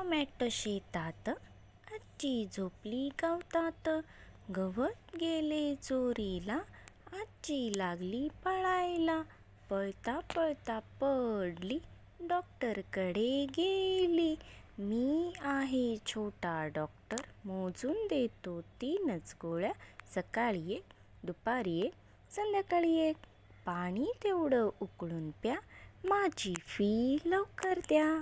Tomato शेतात, आजी झोपली गवतात. गवत गेले चोरीला, आजी लागली पळायला. पळता पळता पडली, डॉक्टरकडे गेली. मी आहे छोटा डॉक्टर, मोजून देतो 3च गोळ्या. सकाळी एक, दुपारी एक, संध्याकाळी एक. पाणी तेवढं उकळून प्या, माझी फी लवकर द्या.